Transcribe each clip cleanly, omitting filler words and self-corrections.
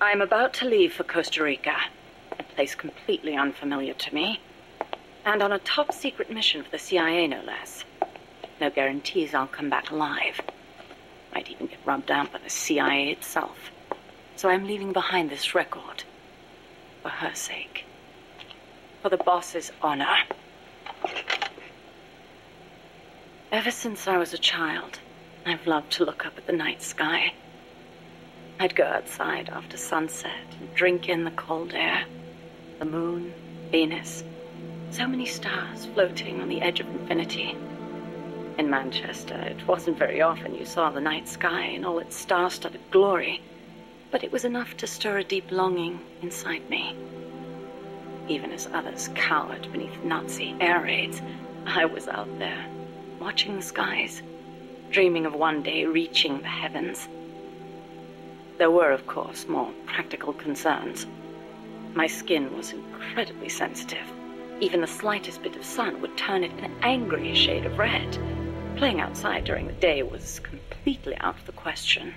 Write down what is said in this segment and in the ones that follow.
I'm about to leave for Costa Rica, a place completely unfamiliar to me, and on a top-secret mission for the CIA, no less. No guarantees I'll come back alive. Might even get rubbed out by the CIA itself. So I'm leaving behind this record. For her sake. For the boss's honor. Ever since I was a child, I've loved to look up at the night sky. I'd go outside after sunset and drink in the cold air. The moon, Venus, so many stars floating on the edge of infinity. In Manchester, it wasn't very often you saw the night sky in all its star-studded glory, but it was enough to stir a deep longing inside me. Even as others cowered beneath Nazi air raids, I was out there, watching the skies, dreaming of one day reaching the heavens. There were, of course, more practical concerns. My skin was incredibly sensitive. Even the slightest bit of sun would turn it an angry shade of red. Playing outside during the day was completely out of the question.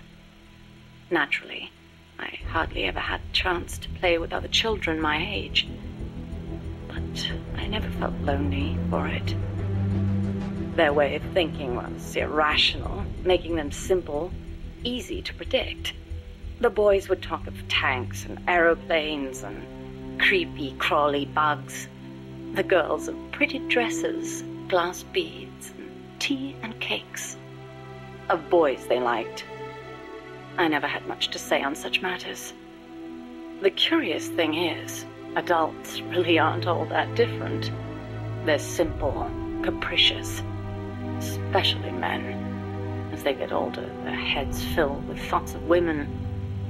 Naturally, I hardly ever had the chance to play with other children my age. But I never felt lonely for it. Their way of thinking was irrational, making them simple, easy to predict. The boys would talk of tanks and aeroplanes and creepy, crawly bugs. The girls of pretty dresses, glass beads, and tea and cakes. Of boys they liked. I never had much to say on such matters. The curious thing is, adults really aren't all that different. They're simple, capricious, especially men. As they get older, their heads fill with thoughts of women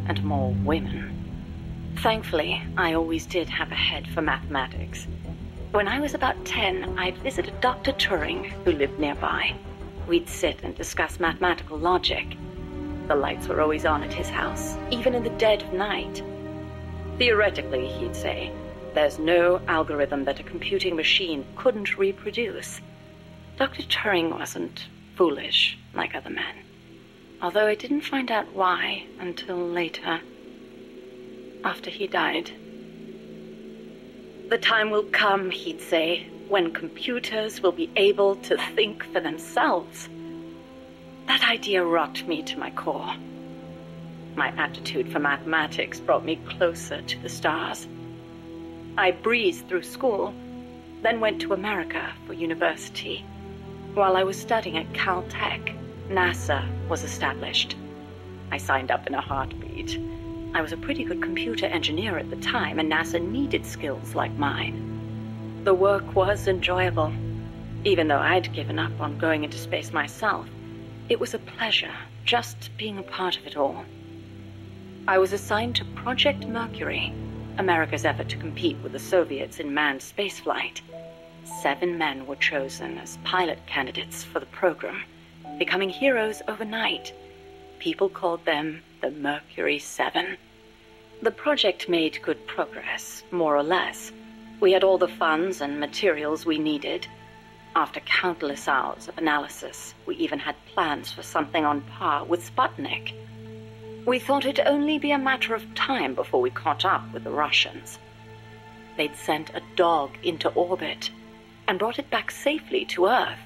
and more women. Thankfully, I always did have a head for mathematics. When I was about 10, I'd visited Dr. Turing, who lived nearby. We'd sit and discuss mathematical logic. The lights were always on at his house, even in the dead of night. Theoretically, he'd say, there's no algorithm that a computing machine couldn't reproduce. Dr. Turing wasn't foolish like other men, although I didn't find out why until later, after he died. The time will come, he'd say, when computers will be able to think for themselves. That idea rocked me to my core. My aptitude for mathematics brought me closer to the stars. I breezed through school, then went to America for university. While I was studying at Caltech, NASA was established. I signed up in a heartbeat. I was a pretty good computer engineer at the time, and NASA needed skills like mine. The work was enjoyable. Even though I'd given up on going into space myself, it was a pleasure just being a part of it all. I was assigned to Project Mercury, America's effort to compete with the Soviets in manned spaceflight. 7 men were chosen as pilot candidates for the program, becoming heroes overnight. People called them the Mercury 7. The project made good progress, more or less. We had all the funds and materials we needed. After countless hours of analysis, we even had plans for something on par with Sputnik. We thought it'd only be a matter of time before we caught up with the Russians. They'd sent a dog into orbit and brought it back safely to Earth.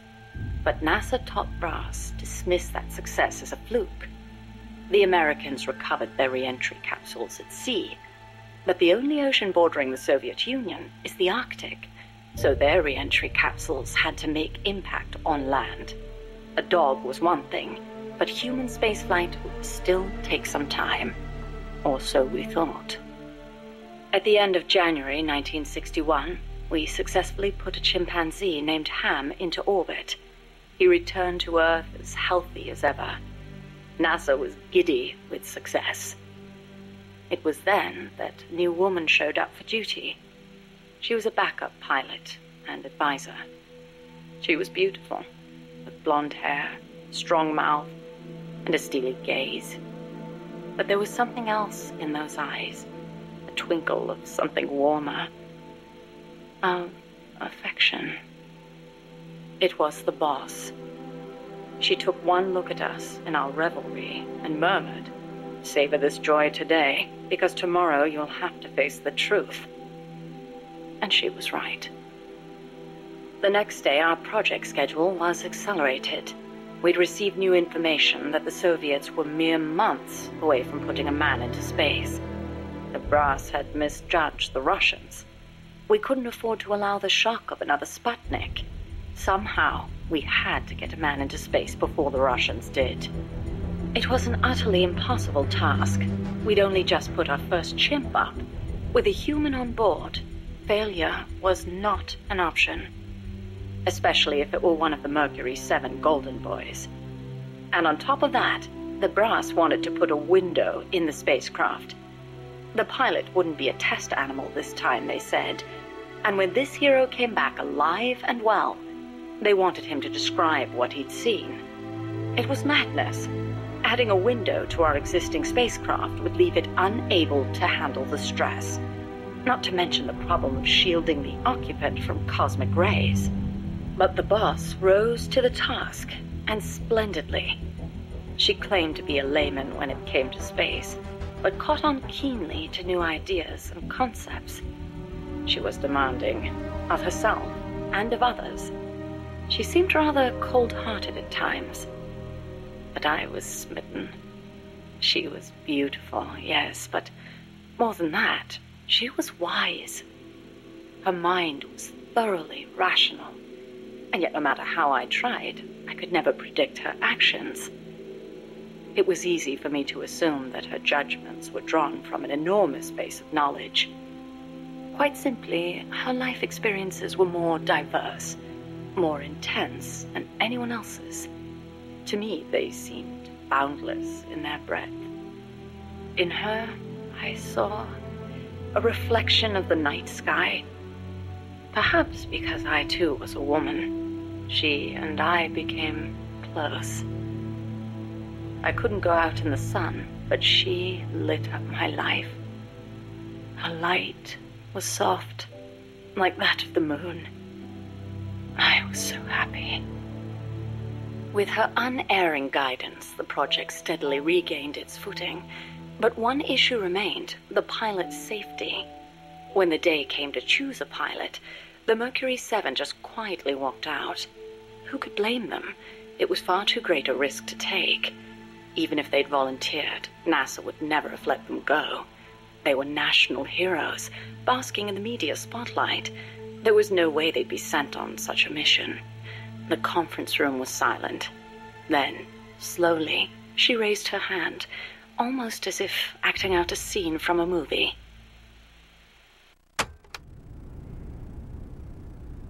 But NASA top brass dismissed that success as a fluke. The Americans recovered their re-entry capsules at sea, but the only ocean bordering the Soviet Union is the Arctic, so their re-entry capsules had to make impact on land. A dog was one thing, but human spaceflight would still take some time, or so we thought. At the end of January 1961, we successfully put a chimpanzee named Ham into orbit. He returned to Earth as healthy as ever. NASA was giddy with success. It was then that a new woman showed up for duty. She was a backup pilot and advisor. She was beautiful, with blonde hair, strong mouth, and a steely gaze. But there was something else in those eyes, a twinkle of something warmer, of affection. It was the boss. She took one look at us in our revelry and murmured, Savor this joy today, because tomorrow you'll have to face the truth. And she was right. The next day, our project schedule was accelerated. We'd received new information that the Soviets were mere months away from putting a man into space. The brass had misjudged the Russians. We couldn't afford to allow the shock of another Sputnik. Somehow, we had to get a man into space before the Russians did. It was an utterly impossible task. We'd only just put our first chimp up. With a human on board, failure was not an option. Especially if it were one of the Mercury 7 Golden Boys. And on top of that, the brass wanted to put a window in the spacecraft. The pilot wouldn't be a test animal this time, they said. And when this hero came back alive and well, they wanted him to describe what he'd seen. It was madness. Adding a window to our existing spacecraft would leave it unable to handle the stress. Not to mention the problem of shielding the occupant from cosmic rays. But the boss rose to the task, and splendidly. She claimed to be a layman when it came to space, but caught on keenly to new ideas and concepts. She was demanding, of herself and of others. She seemed rather cold-hearted at times. But I was smitten. She was beautiful, yes, but more than that, she was wise. Her mind was thoroughly rational. And yet no matter how I tried, I could never predict her actions. It was easy for me to assume that her judgments were drawn from an enormous base of knowledge. Quite simply, her life experiences were more diverse, more intense than anyone else's. To me, they seemed boundless in their breadth. In her, I saw a reflection of the night sky. Perhaps because I too was a woman, she and I became close. I couldn't go out in the sun, but she lit up my life. Her light was soft, like that of the moon. I was so happy. With her unerring guidance, the project steadily regained its footing. But one issue remained, the pilot's safety. When the day came to choose a pilot, the Mercury 7 just quietly walked out. Who could blame them? It was far too great a risk to take. Even if they'd volunteered, NASA would never have let them go. They were national heroes, basking in the media spotlight. There was no way they'd be sent on such a mission. The conference room was silent. Then, slowly, she raised her hand, almost as if acting out a scene from a movie.